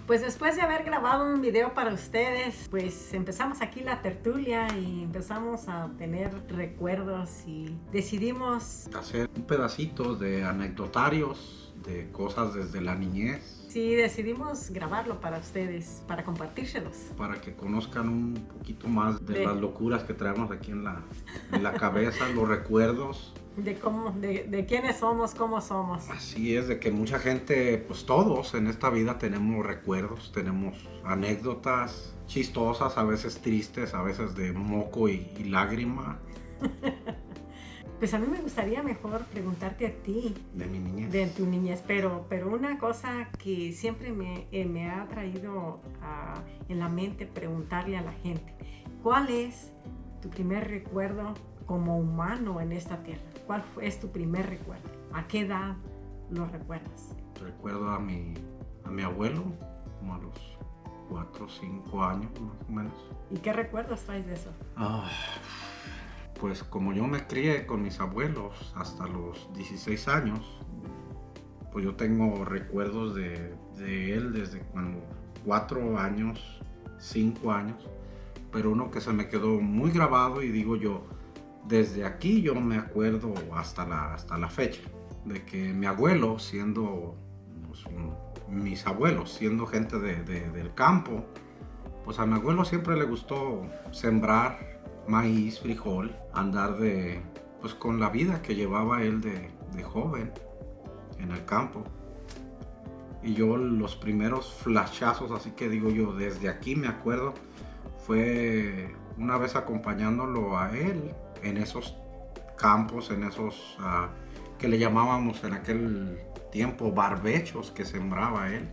Pues después de haber grabado un video para ustedes, pues empezamos aquí la tertulia y empezamos a tener recuerdos y decidimos hacer un pedacito de anecdotarios de cosas desde la niñez. Sí, decidimos grabarlo para ustedes, para compartírselos. Para que conozcan un poquito más de las locuras que traemos aquí en la cabeza, los recuerdos. De quiénes somos, cómo somos. Así es, de que mucha gente, pues todos en esta vida tenemos recuerdos, tenemos anécdotas chistosas, a veces tristes, a veces de moco y lágrima. Pues a mí me gustaría mejor preguntarte a ti. De mi niñez. De tu niñez, pero una cosa que siempre me ha traído en la mente preguntarle a la gente. ¿Cuál es tu primer recuerdo como humano en esta tierra? ¿Cuál es tu primer recuerdo? ¿A qué edad lo recuerdas? Recuerdo a mi abuelo, como a los 4 o 5 años más o menos. ¿Y qué recuerdos traes de eso? Pues como yo me crié con mis abuelos hasta los 16 años, pues yo tengo recuerdos de él desde cuando 4 años, 5 años, pero uno que se me quedó muy grabado y digo yo, desde aquí yo me acuerdo hasta la fecha, de que mi abuelo siendo, pues, mis abuelos siendo gente del campo, pues a mi abuelo siempre le gustó sembrar maíz, frijol, andar pues con la vida que llevaba él de joven en el campo. Y yo los primeros flashazos, así que digo yo, desde aquí me acuerdo, fue una vez acompañándolo a él en esos campos, en esos que le llamábamos en aquel tiempo barbechos que sembraba él.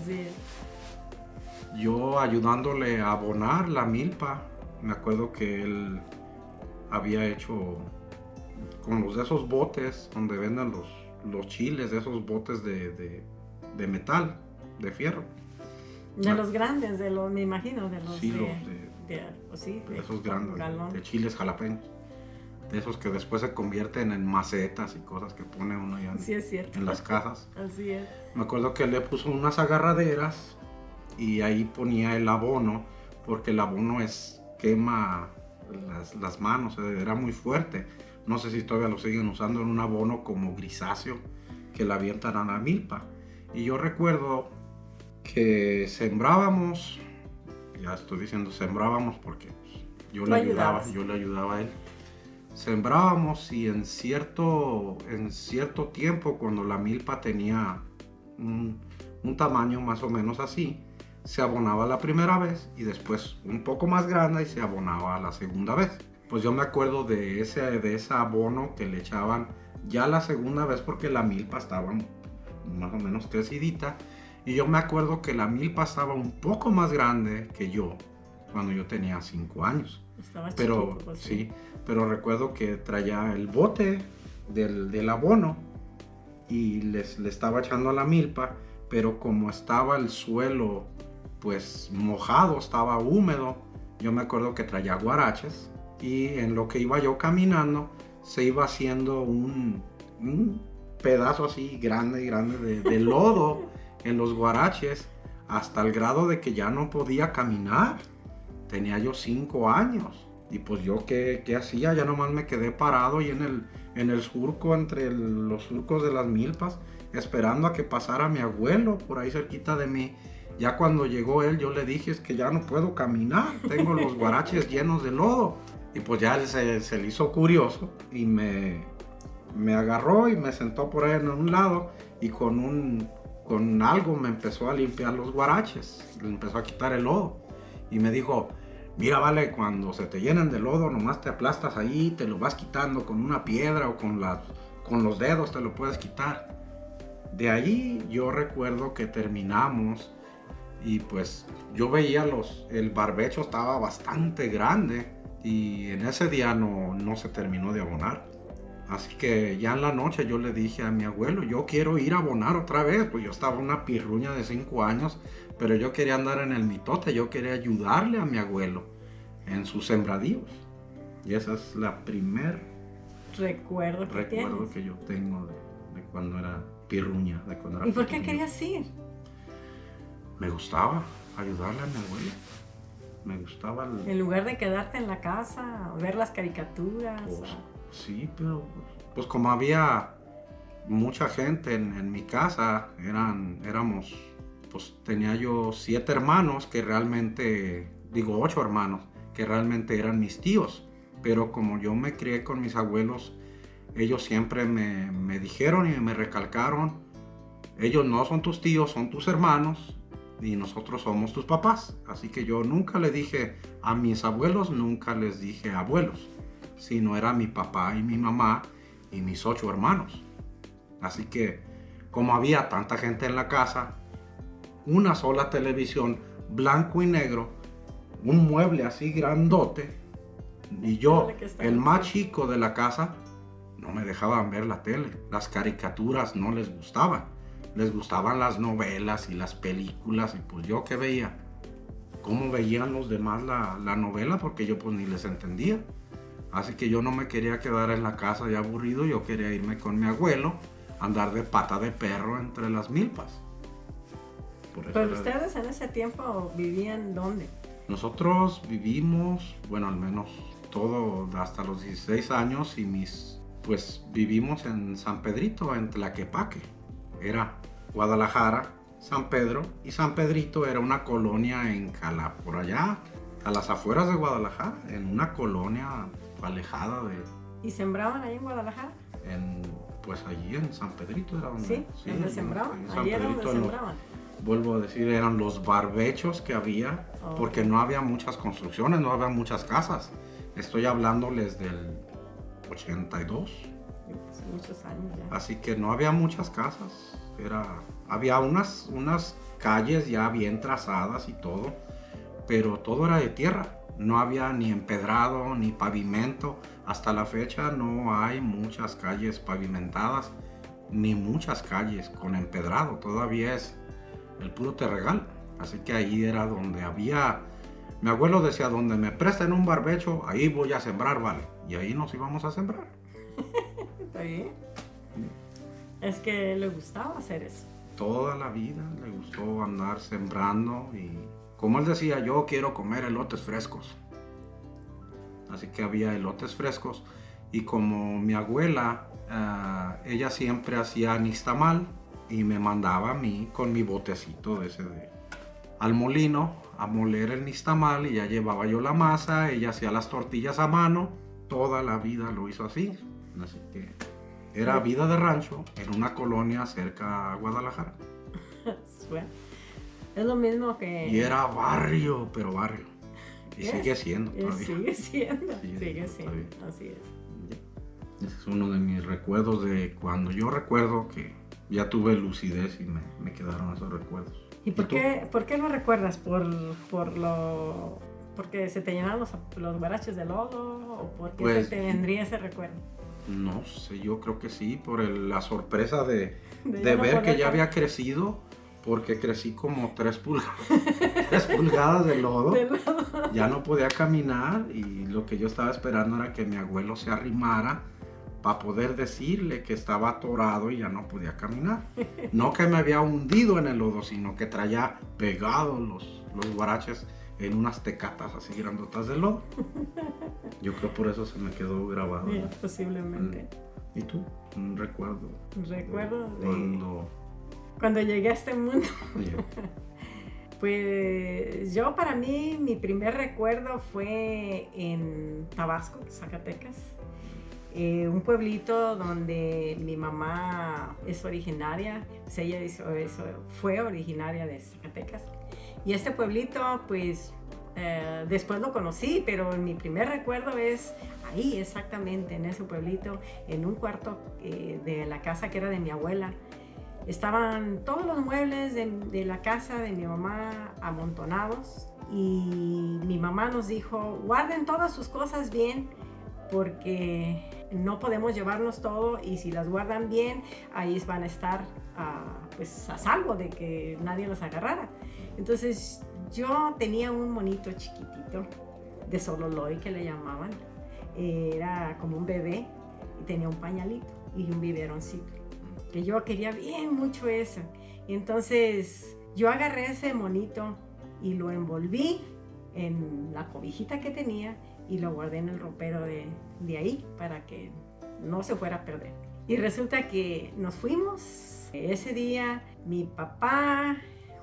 Sí. Yo ayudándole a abonar la milpa. Me acuerdo que él había hecho con los de esos botes donde venden los chiles, de esos botes de metal, de fierro. De los grandes, me imagino, de los sí, de esos grandes, galón. de chiles jalapeños. De esos que después se convierten en macetas y cosas que pone uno ya sí, es cierto. En las casas. Así es. Me acuerdo que él le puso unas agarraderas y ahí ponía el abono, porque el abono quema las manos, era muy fuerte. No sé si todavía lo siguen usando en un abono como grisáceo que le avientan a la milpa. Y yo recuerdo que sembrábamos, ya estoy diciendo sembrábamos porque yo le ayudaba a él. Sembrábamos y en cierto tiempo, cuando la milpa tenía un tamaño más o menos así, se abonaba la primera vez y después un poco más grande y se abonaba la segunda vez. Pues yo me acuerdo de ese abono que le echaban ya la segunda vez porque la milpa estaba más o menos crecidita, y yo me acuerdo que la milpa estaba un poco más grande que yo cuando yo tenía 5 años. Estaba pero chiquito, pues, sí, pero recuerdo que traía el bote del abono y le estaba echando a la milpa, pero como estaba el suelo pues mojado, estaba húmedo, yo me acuerdo que traía guaraches y en lo que iba yo caminando se iba haciendo un pedazo así grande de lodo en los guaraches, hasta el grado de que ya no podía caminar. Tenía yo 5 años y pues yo ¿qué hacía? Ya nomás me quedé parado y en el surco, entre los surcos de las milpas, esperando a que pasara mi abuelo por ahí cerquita de mí. Ya cuando llegó él, yo le dije, es que ya no puedo caminar, tengo los guaraches llenos de lodo. Y pues ya él se le hizo curioso y me agarró y me sentó por ahí en un lado y con algo me empezó a limpiar los guaraches, le empezó a quitar el lodo y me dijo, mira, vale, cuando se te llenen de lodo nomás te aplastas ahí, te lo vas quitando con una piedra o con los dedos te lo puedes quitar. De ahí yo recuerdo que terminamos y pues yo veía el barbecho estaba bastante grande y en ese día no se terminó de abonar. Así que ya en la noche yo le dije a mi abuelo, yo quiero ir a abonar otra vez, pues yo estaba una pirruña de 5 años, pero yo quería andar en el mitote, yo quería ayudarle a mi abuelo en sus sembradíos. Y esa es la primer recuerdo que yo tengo de cuando era pirruña, de cuando era ¿Y por qué pequeño. querías ir? me gustaba ayudarle a mi abuela. Me gustaba En lugar de quedarte en la casa, ver las caricaturas. Pues, sí, pero pues como había mucha gente en mi casa, éramos, pues tenía yo 7 hermanos que realmente, digo 8 hermanos, que realmente eran mis tíos. Pero como yo me crié con mis abuelos, ellos siempre me dijeron y me recalcaron, ellos no son tus tíos, son tus hermanos y nosotros somos tus papás. Así que yo nunca le dije a mis abuelos, nunca les dije abuelos, sino era mi papá y mi mamá y mis 8 hermanos. Así que como había tanta gente en la casa, una sola televisión blanco y negro, un mueble así grandote, y yo, el más chico de la casa, no me dejaban ver la tele. Las caricaturas no les gustaban. Les gustaban las novelas y las películas. Y pues yo, ¿qué veía? ¿Cómo veían los demás la novela? Porque yo pues ni les entendía. Así que yo no me quería quedar en la casa ya aburrido. Yo quería irme con mi abuelo, andar de pata de perro entre las milpas. Pero ustedes en ese tiempo vivían ¿dónde? Nosotros vivimos, bueno, al menos todo hasta los 16 años y pues vivimos en San Pedrito, en Tlaquepaque. Era Guadalajara, San Pedro, y San Pedrito era una colonia por allá, a las afueras de Guadalajara, en una colonia alejada de... ¿Y sembraban ahí en Guadalajara? Pues allí en San Pedrito era donde... Sí, donde sembraban, allí era donde sembraban. Vuelvo a decir, eran los barbechos que había, porque no había muchas construcciones, no había muchas casas. Estoy hablándoles del 82. Muchos años ya. Así que no había muchas casas. Había unas calles ya bien trazadas y todo, pero todo era de tierra. No había ni empedrado ni pavimento. Hasta la fecha no hay muchas calles pavimentadas, ni muchas calles con empedrado. Todavía es el puro terregal. Así que ahí era donde había... Mi abuelo decía, donde me presten un barbecho, ahí voy a sembrar, vale. Y ahí nos íbamos a sembrar. Está bien. Es que le gustaba hacer eso. Toda la vida le gustó andar sembrando y, como él decía, yo quiero comer elotes frescos. Así que había elotes frescos. Y como mi abuela, ella siempre hacía nixtamal y me mandaba a mí con mi botecito al molino a moler el nixtamal, y ya llevaba yo la masa, ella hacía las tortillas a mano, toda la vida lo hizo así. Así que era vida de rancho en una colonia cerca a Guadalajara. Es lo mismo que... Y era barrio, pero barrio. Y sigue siendo todavía. Sigue siendo, así es. Ese es uno de mis recuerdos de cuando yo recuerdo que ya tuve lucidez y me quedaron esos recuerdos. ¿Y por qué lo recuerdas? ¿Porque se te llenaron los guaraches de lodo? ¿O por qué pues, se te vendría ese recuerdo? No sé, yo creo que sí, por la sorpresa de ver que ya había crecido, porque crecí como 3 pulgadas de lodo. Ya no podía caminar y lo que yo estaba esperando era que mi abuelo se arrimara para poder decirle que estaba atorado y ya no podía caminar. No que me había hundido en el lodo, sino que traía pegados los guaraches en unas tecatas así grandotas de lodo. Yo creo por eso se me quedó grabado. Sí, posiblemente. ¿Y tú? Un recuerdo. Un recuerdo cuando llegué a este mundo. Yeah. Pues yo, para mí, mi primer recuerdo fue en Tabasco, Zacatecas. Un pueblito donde mi mamá es originaria, pues ella fue originaria de Zacatecas. Y este pueblito, pues, después lo conocí, pero mi primer recuerdo es ahí, exactamente, en ese pueblito, en un cuarto de la casa que era de mi abuela. Estaban todos los muebles de la casa de mi mamá amontonados, y mi mamá nos dijo, guarden todas sus cosas bien, porque no podemos llevarnos todo, y si las guardan bien, ahí van a estar pues a salvo de que nadie los agarrara. Entonces yo tenía un monito chiquitito de sololoy que le llamaban, era como un bebé, y tenía un pañalito y un biberoncito, que yo quería bien mucho eso. Y entonces Yo agarré ese monito y lo envolví en la cobijita que tenía y lo guardé en el ropero de ahí para que no se fuera a perder. Y resulta que nos fuimos. Ese día mi papá,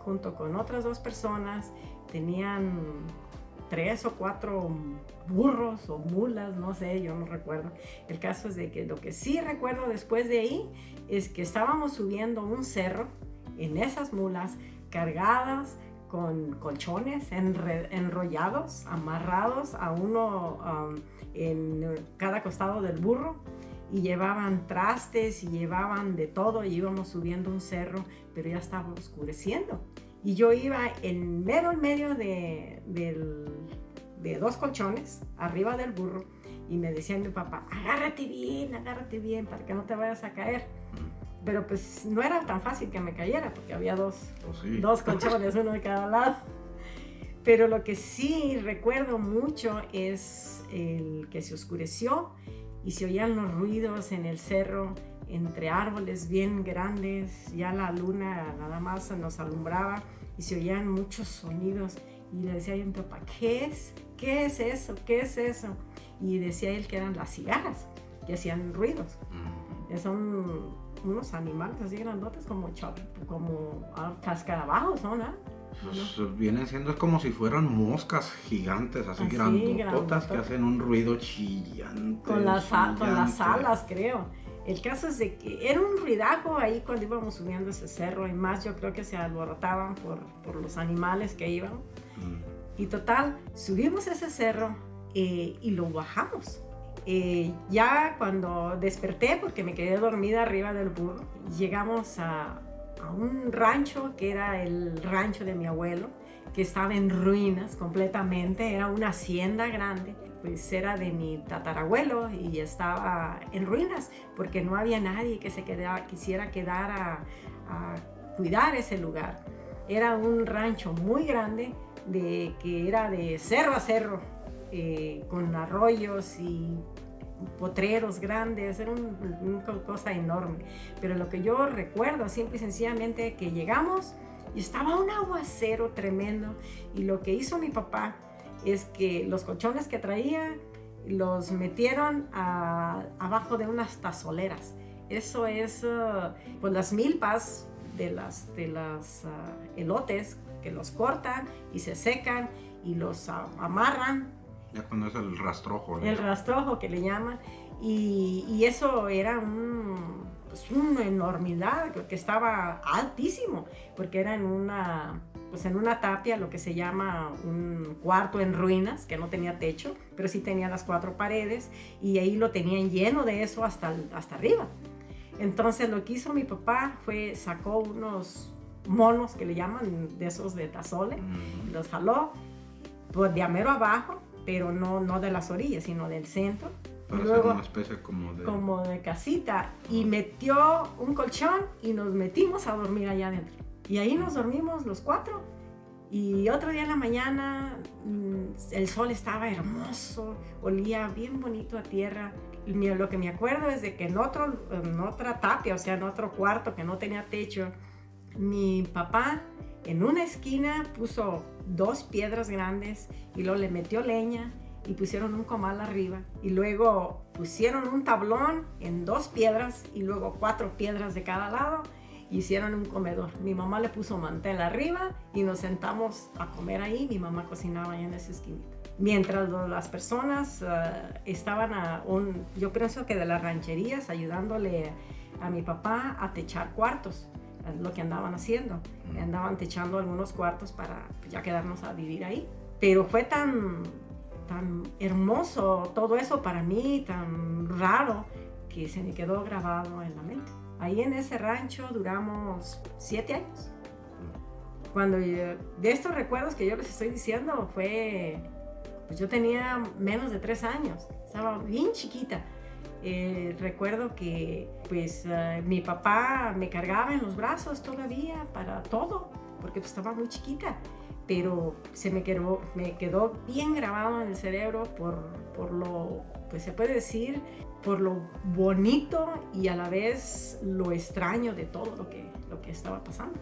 junto con otras 2 personas, tenían 3 o 4 burros o mulas, no sé, yo no recuerdo. El caso es de que lo que sí recuerdo después de ahí es que estábamos subiendo un cerro en esas mulas cargadas con colchones enrollados, amarrados a uno en cada costado del burro, y llevaban trastes y llevaban de todo, y íbamos subiendo un cerro, pero ya estaba oscureciendo. Y yo iba en medio de 2 colchones arriba del burro, y me decía mi papá, agárrate bien para que no te vayas a caer. Pero pues no era tan fácil que me cayera, porque había 2 colchones, uno de cada lado. Pero lo que sí recuerdo mucho es el que se oscureció y se oían los ruidos en el cerro, entre árboles bien grandes. Ya la luna nada más nos alumbraba y se oían muchos sonidos. Y le decía a mi papá, ¿qué es? ¿Qué es eso? ¿Qué es eso? Y decía él que eran las cigarras, que hacían ruidos. Son unos animales así grandotes como cascarabajos, ¿no? Pues vienen siendo como si fueran moscas gigantes, así grandototas, que hacen un ruido chillante. Con las alas, creo. El caso es de que era un ruidajo ahí cuando íbamos subiendo ese cerro, y más yo creo que se alborotaban por los animales que iban. Y total, subimos ese cerro y lo bajamos. Ya cuando desperté, porque me quedé dormida arriba del burro, llegamos a un rancho que era el rancho de mi abuelo, que estaba en ruinas completamente. Era una hacienda grande, pues era de mi tatarabuelo y estaba en ruinas porque no había nadie que quisiera quedar a cuidar ese lugar. Era un rancho muy grande que era de cerro a cerro, con arroyos y potreros grandes. Era una cosa enorme. Pero lo que yo recuerdo simple y sencillamente que llegamos y estaba un aguacero tremendo, y lo que hizo mi papá es que los colchones que traía los metieron abajo de unas tazoleras. Eso es pues las milpas de las elotes, que los cortan y se secan y los amarran. Ya cuando es el rastrojo, ¿no? El rastrojo que le llaman. Y eso era una enormidad, que estaba altísimo, porque era en una tapia, lo que se llama un cuarto en ruinas, que no tenía techo, pero sí tenía las 4 paredes, y ahí lo tenían lleno de eso hasta arriba. Entonces lo que hizo mi papá fue sacó unos monos que le llaman, de esos de tazole, los jaló pues de amero abajo, pero no de las orillas, sino del centro. Para hacer una especie como de casita, y metió un colchón y nos metimos a dormir allá adentro. Y ahí nos dormimos los 4. Y otro día en la mañana el sol estaba hermoso, olía bien bonito a tierra. Lo que me acuerdo es de que en otra tapia, o sea, en otro cuarto que no tenía techo, mi papá en una esquina puso 2 piedras grandes y luego le metió leña y pusieron un comal arriba, y luego pusieron un tablón en 2 piedras y luego 4 piedras de cada lado, y hicieron un comedor. Mi mamá le puso mantel arriba y nos sentamos a comer ahí. Mi mamá cocinaba ahí en esa esquinita. Mientras las personas estaban yo pienso que de las rancherías, ayudándole a mi papá a techar cuartos, lo que andaban haciendo. Andaban techando algunos cuartos para ya quedarnos a vivir ahí. Pero fue tan hermoso todo eso para mí, tan raro, que se me quedó grabado en la mente. Ahí en ese rancho duramos 7 años. Cuando de estos recuerdos que yo les estoy diciendo pues yo tenía menos de 3 años, estaba bien chiquita. Recuerdo que pues mi papá me cargaba en los brazos todavía para todo, porque pues estaba muy chiquita. pero me quedó bien grabado en el cerebro por lo, pues se puede decir, por lo bonito y a la vez lo extraño de todo lo que estaba pasando.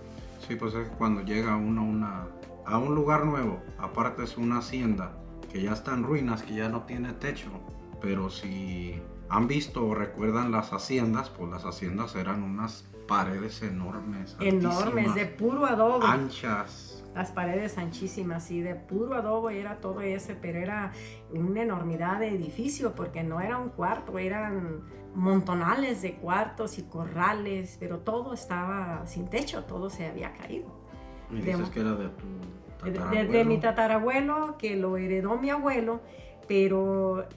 Sí, pues es que cuando llega uno a un lugar nuevo, aparte es una hacienda que ya está en ruinas, que ya no tiene techo, pero si han visto o recuerdan las haciendas, pues las haciendas eran unas paredes enormes, Enormes, de puro adobe. Anchas. Las paredes anchísimas, sí, de puro adobe era todo ese, pero era una enormidad de edificio, porque no era un cuarto, eran montonales de cuartos y corrales, pero todo estaba sin techo, todo se había caído. Y dices que era de tu tatarabuelo. De mi tatarabuelo, que lo heredó mi abuelo, pero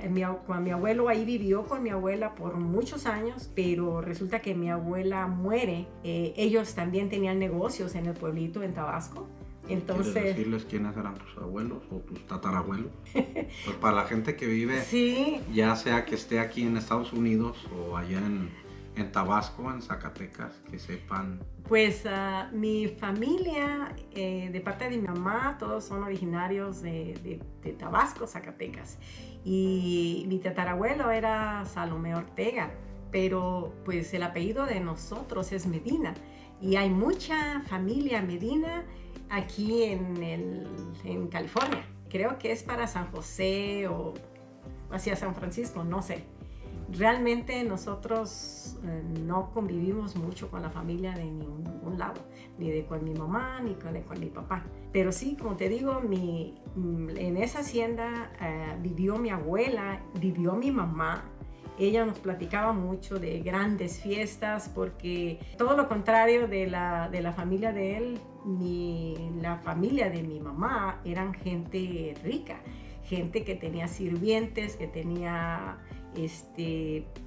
mi abuelo ahí vivió con mi abuela por muchos años, pero resulta que mi abuela muere. Ellos también tenían negocios en el pueblito en Tabasco. Entonces, ¿quieres decirles quiénes eran tus abuelos o tus tatarabuelos? Pues para la gente que vive, sí, ya sea que esté aquí en Estados Unidos o allá en Tabasco, en Zacatecas, que sepan. Pues mi familia, de parte de mi mamá, todos son originarios de Tabasco, Zacatecas. Y mi tatarabuelo era Salomé Ortega, pero pues el apellido de nosotros es Medina. Y hay mucha familia Medina aquí en California. Creo que es para San José o hacia San Francisco, no sé. Realmente nosotros no convivimos mucho con la familia de ningún lado, ni con mi mamá, ni con mi papá. Pero sí, como te digo, en esa hacienda vivió mi abuela, vivió mi mamá. Ella nos platicaba mucho de grandes fiestas, porque todo lo contrario de la familia de él, la familia de mi mamá eran gente rica, gente que tenía sirvientes, que tenía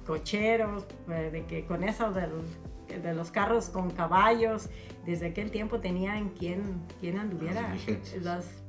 cocheros, de que con eso de los carros con caballos, desde aquel tiempo tenían quien anduviera.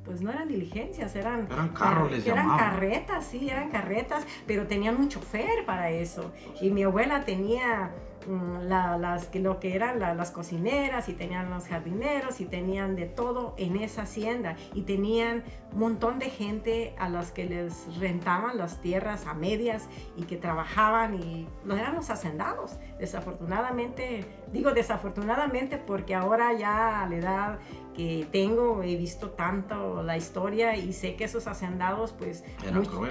Pues no eran diligencias, eran carros, les eran llamaban. Carretas, sí, eran carretas, pero tenían un chofer para eso. Y mi abuela tenía lo que eran las cocineras, y tenían los jardineros, y tenían de todo en esa hacienda, y tenían un montón de gente a las que les rentaban las tierras a medias y que trabajaban, y no eran los hacendados. Desafortunadamente, digo desafortunadamente porque ahora ya a la edad que tengo he visto tanto la historia y sé que esos hacendados, pues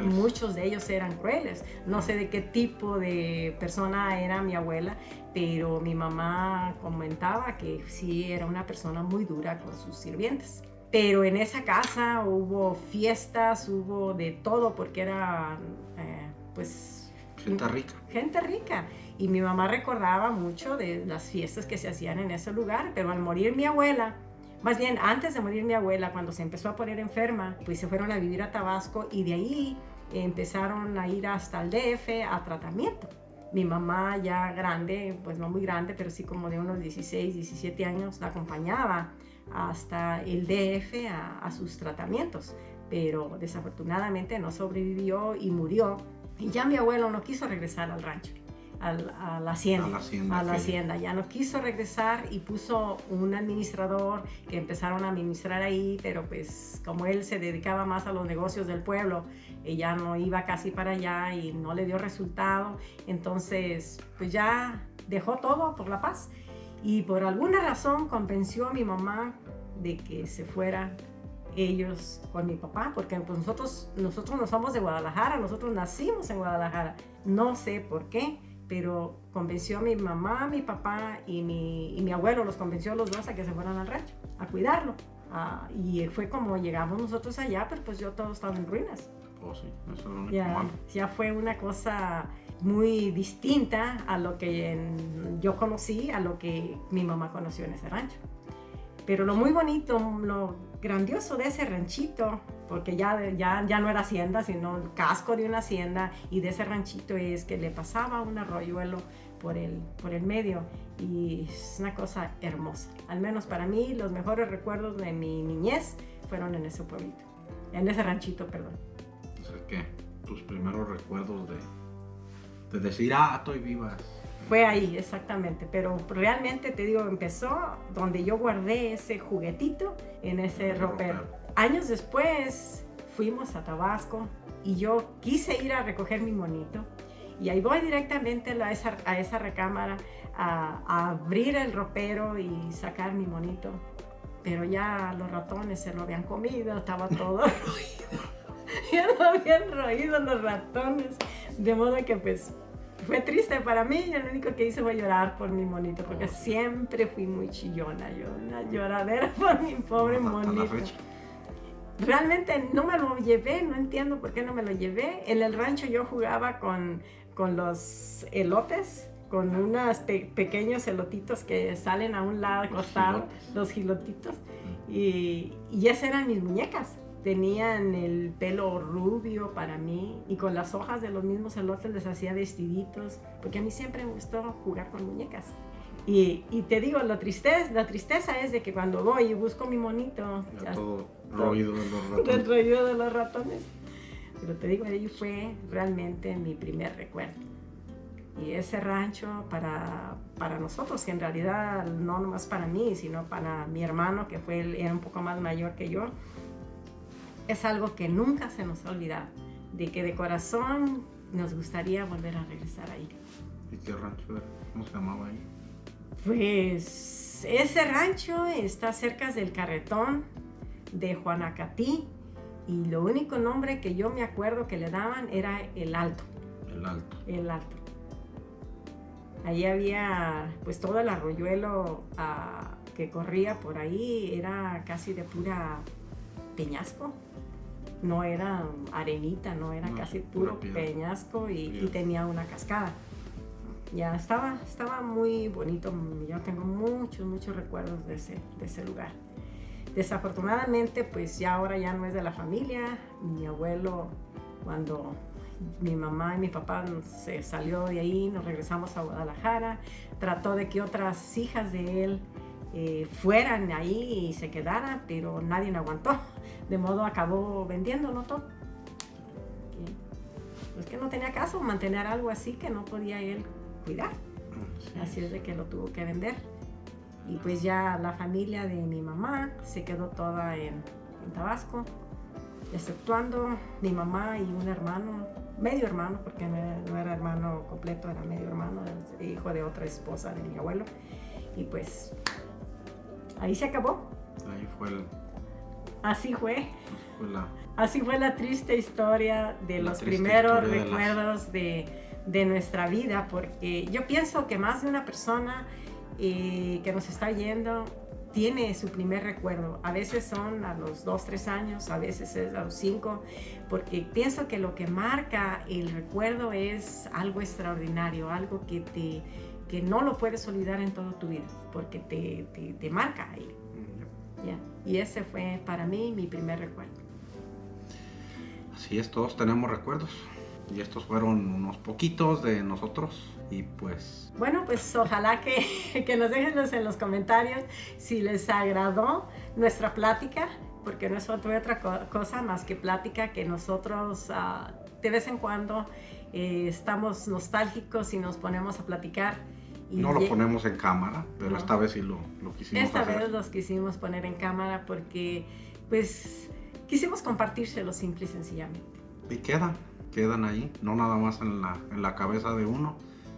muchos de ellos eran crueles. No sé de qué tipo de persona era mi abuela, pero mi mamá comentaba que sí era una persona muy dura con sus sirvientes. Pero en esa casa hubo fiestas, hubo de todo, porque era pues gente rica. Gente rica. Y mi mamá recordaba mucho de las fiestas que se hacían en ese lugar, pero al morir mi abuela, más bien antes de morir mi abuela, cuando se empezó a poner enferma, pues se fueron a vivir a Tabasco, y de ahí empezaron a ir hasta el DF a tratamiento. Mi mamá ya grande, pues no muy grande, pero sí como de unos 16, 17 años, la acompañaba hasta el DF a sus tratamientos, pero desafortunadamente no sobrevivió y murió. Y ya mi abuelo no quiso regresar al rancho, a la hacienda. Ya no quiso regresar, y puso un administrador que empezaron a administrar ahí, pero pues como él se dedicaba más a los negocios del pueblo, ella no iba casi para allá y no le dio resultado. Entonces pues ya dejó todo por la paz, y por alguna razón convenció a mi mamá de que se fuera ellos con mi papá, porque pues nosotros no somos de Guadalajara, nosotros nacimos en Guadalajara. No sé por qué, pero convenció a mi mamá, mi papá y mi abuelo, los convenció a los dos a que se fueran al rancho, a cuidarlo. Y fue como llegamos nosotros allá, pero pues yo todo estaba en ruinas. Oh, sí, eso era único malo. Ya fue una cosa muy distinta a lo que yo conocí, a lo que mi mamá conoció en ese rancho. Pero lo muy bonito, lo grandioso de ese ranchito, porque ya no era hacienda, sino el casco de una hacienda, y de ese ranchito es que le pasaba un arroyuelo por el medio, y es una cosa hermosa. Al menos para mí, los mejores recuerdos de mi niñez fueron en ese pueblito, en ese ranchito, perdón. O sea, que tus primeros recuerdos de decir, estoy viva, Fue ahí, exactamente. Pero realmente te digo, empezó donde yo guardé ese juguetito en ese ropero. Años después fuimos a Tabasco y yo quise ir a recoger mi monito. Y ahí voy directamente a esa recámara a abrir el ropero y sacar mi monito. Pero ya los ratones se lo habían comido, estaba todo roído. Ya lo habían roído los ratones. De modo que pues fue triste para mí. Y lo único que hice fue llorar por mi monito, porque siempre fui muy chillona. Yo una lloradera por mi pobre monito. Realmente no me lo llevé, no entiendo por qué no me lo llevé. En el rancho yo jugaba con los elotes, con unos pequeños elotitos que salen a un lado, costado, los gilotitos. Y esas eran mis muñecas. Tenían el pelo rubio para mí y con las hojas de los mismos elotes les hacía vestiditos, porque a mí siempre me gustó jugar con muñecas. Y te digo, la tristeza es de que cuando voy y busco mi monito, ya todo roído de los ratones. Roído de los ratones. Pero te digo, ahí fue realmente mi primer recuerdo. Y ese rancho para nosotros, que en realidad no nomás para mí, sino para mi hermano, que era un poco más mayor que yo, es algo que nunca se nos ha olvidado, de que de corazón nos gustaría volver a regresar ahí. ¿Y qué rancho era? ¿Cómo se llamaba ahí? Pues ese rancho está cerca del Carretón de Juanacatí y lo único nombre que yo me acuerdo que le daban era El Alto. El Alto. El Alto. Ahí había pues todo el arroyuelo que corría por ahí, era casi de pura peñasco. No era arenita, no era casi puro peñasco y tenía una cascada. Ya estaba muy bonito. Yo tengo muchos recuerdos de ese lugar. Desafortunadamente, pues ya ahora ya no es de la familia. Mi abuelo, cuando mi mamá y mi papá se salió de ahí, nos regresamos a Guadalajara, trató de que otras hijas de él fueran ahí y se quedaran, pero nadie aguantó. De modo acabó vendiéndolo todo. Pues que no tenía caso mantener algo así que no podía él cuidar. Así es de que lo tuvo que vender. Y pues ya la familia de mi mamá se quedó toda en Tabasco, exceptuando mi mamá y un hermano, medio hermano, porque no era hermano completo, era medio hermano, hijo de otra esposa de mi abuelo. Y pues ahí se acabó. Ahí fue Así fue la triste historia de los primeros recuerdos de nuestra vida, porque yo pienso que más de una persona que nos está oyendo tiene su primer recuerdo. A veces son a los 2, 3 años, a veces es a los 5, porque pienso que lo que marca el recuerdo es algo extraordinario, algo que no lo puedes olvidar en toda tu vida, porque te marca ahí. Yeah. Y ese fue para mí mi primer recuerdo. Así es, todos tenemos recuerdos. Y estos fueron unos poquitos de nosotros. Y pues... Bueno, pues ojalá que nos dejen en los comentarios si les agradó nuestra plática, porque no es otra cosa más que plática que nosotros de vez en cuando estamos nostálgicos y nos ponemos a platicar. No lo ponemos en cámara, pero no. Esta vez sí lo quisimos hacer. Esta vez los quisimos poner en cámara porque pues quisimos compartírselo simple y sencillamente. Y quedan ahí, no nada más en la cabeza de uno,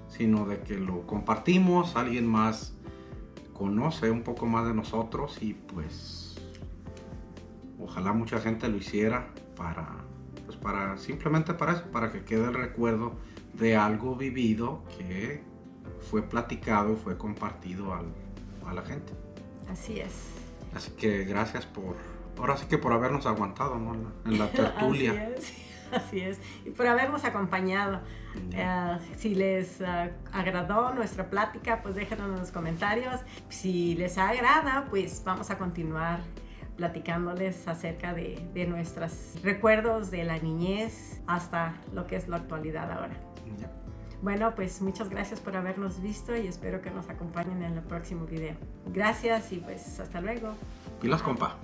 sino de que lo compartimos, alguien más conoce un poco más de nosotros y pues ojalá mucha gente lo hiciera simplemente para eso, para que quede el recuerdo de algo vivido que fue platicado y fue compartido a la gente. Así es. Así que gracias por habernos aguantado, ¿no? En la tertulia. Así es. Y por habernos acompañado. Si les agradó nuestra plática, pues déjenos en los comentarios. Si les agrada, pues vamos a continuar platicándoles acerca de nuestros recuerdos de la niñez hasta lo que es la actualidad ahora. Bueno, pues muchas gracias por habernos visto y espero que nos acompañen en el próximo video. Gracias y pues hasta luego. Pilas, compa.